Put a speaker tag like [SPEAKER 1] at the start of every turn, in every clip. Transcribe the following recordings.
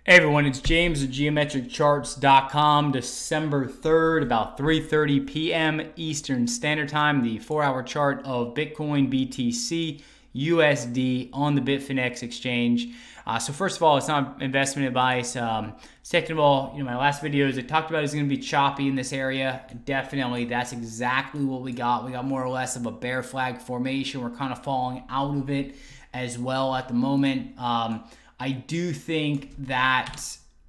[SPEAKER 1] Hey everyone, it's James of geometriccharts.com. December 3rd, about 3:30 p.m. Eastern Standard Time, the 4-hour chart of Bitcoin, BTC, USD on the Bitfinex exchange. So first of all, it's not investment advice. Second of all, my last videos I talked about is going to be choppy in this area. Definitely, that's exactly what we got. We got more or less of a bear flag formation. We're kind of falling out of it as well at the moment. I do think that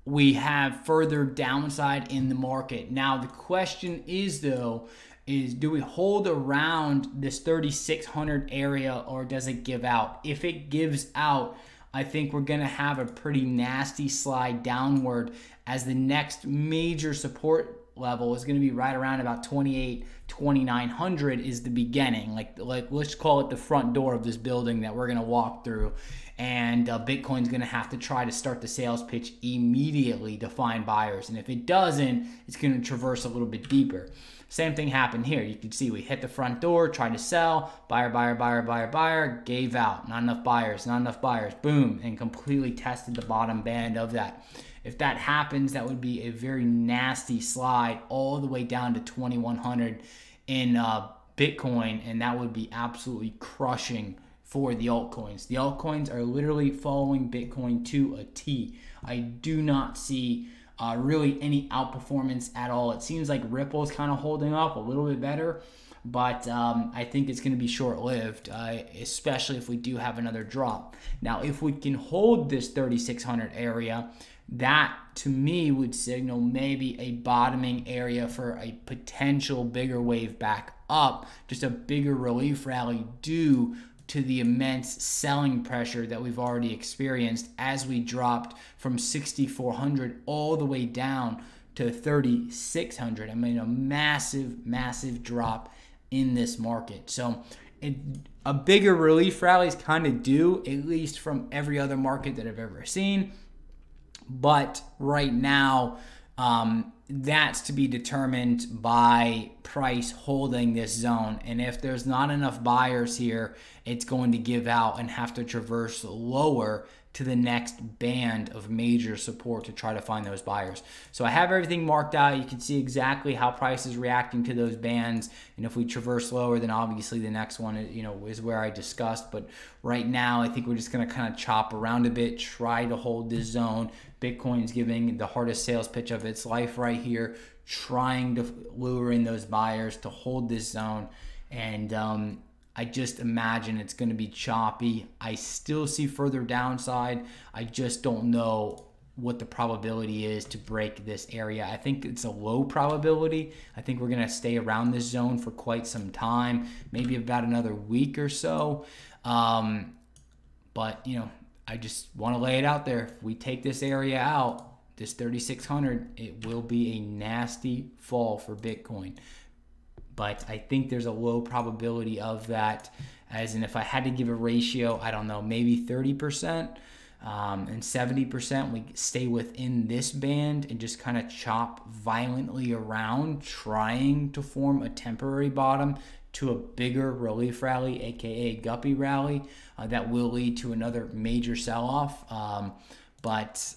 [SPEAKER 1] we have further downside in the market. Now, the question is, though, do we hold around this 3,600 area or does it give out? If it gives out, I think we're going to have a pretty nasty slide downward, as the next major support level is going to be right around about 2,900 is the beginning. Like let's call it the front door of this building that we're going to walk through. And Bitcoin's going to have to try to start the sales pitch immediately to find buyers. And if it doesn't, it's going to traverse a little bit deeper. Same thing happened here. You can see we hit the front door, tried to sell, buyer, buyer, buyer, buyer, buyer, gave out. Not enough buyers, not enough buyers. Boom, and completely tested the bottom band of that. If that happens, that would be a very nasty slide all the way down to 2,100 in Bitcoin, and that would be absolutely crushing for the altcoins. The altcoins are literally following Bitcoin to a T. I do not see really any outperformance at all. It seems like Ripple's kind of holding up a little bit better, but I think it's going to be short-lived, especially if we do have another drop. Now, if we can hold this 3,600 area, that to me would signal maybe a bottoming area for a potential bigger wave back up, just a bigger relief rally due to the immense selling pressure that we've already experienced as we dropped from 6,400 all the way down to 3,600. I mean, a massive, massive drop in this market. So a bigger relief rally is kind of due, at least from every other market that I've ever seen. But right now, that's to be determined by price holding this zone. And if there's not enough buyers here, it's going to give out and have to traverse lower to the next band of major support to try to find those buyers. So I have everything marked out. You can see exactly how price is reacting to those bands. And if we traverse lower, then obviously the next one is where I discussed. But right now, I think we're just going to kind of chop around a bit, try to hold this zone. Bitcoin's giving the hardest sales pitch of its life right here, trying to lure in those buyers to hold this zone. And I just imagine it's going to be choppy. I still see further downside. I just don't know what the probability is to break this area. I think it's a low probability. I think we're going to stay around this zone for quite some time, maybe about another week or so. But, I just want to lay it out there. If we take this area out, this 3,600, it will be a nasty fall for Bitcoin. But I think there's a low probability of that, as in if I had to give a ratio, I don't know, maybe 30% and 70%, we stay within this band and just kind of chop violently around, trying to form a temporary bottom to a bigger relief rally, aka guppy rally, that will lead to another major sell-off. But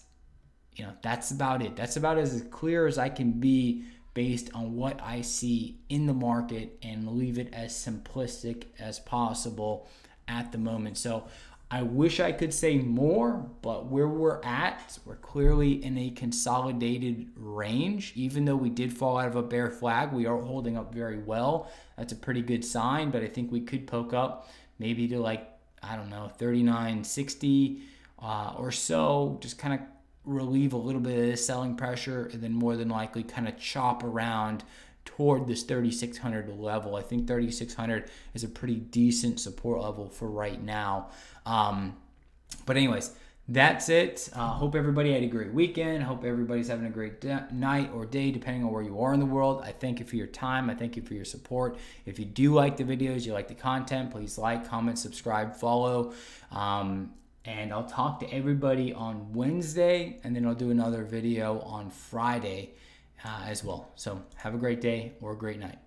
[SPEAKER 1] that's about it. That's about as clear as I can be based on what I see in the market, and leave it as simplistic as possible at the moment. So I wish I could say more, but where we're at, we're clearly in a consolidated range. Even though we did fall out of a bear flag, we are holding up very well. That's a pretty good sign, but I think we could poke up maybe to 39.60 or so, just kind of relieve a little bit of this selling pressure, and then more than likely kind of chop around toward this 3,600 level. I think 3,600 is a pretty decent support level for right now. But anyways, that's it. Hope everybody had a great weekend. Hope everybody's having a great night or day, depending on where you are in the world. I thank you for your time. I thank you for your support. If you do like the videos, you like the content, please like, comment, subscribe, follow. And I'll talk to everybody on Wednesday, and then I'll do another video on Friday as well. So have a great day or a great night.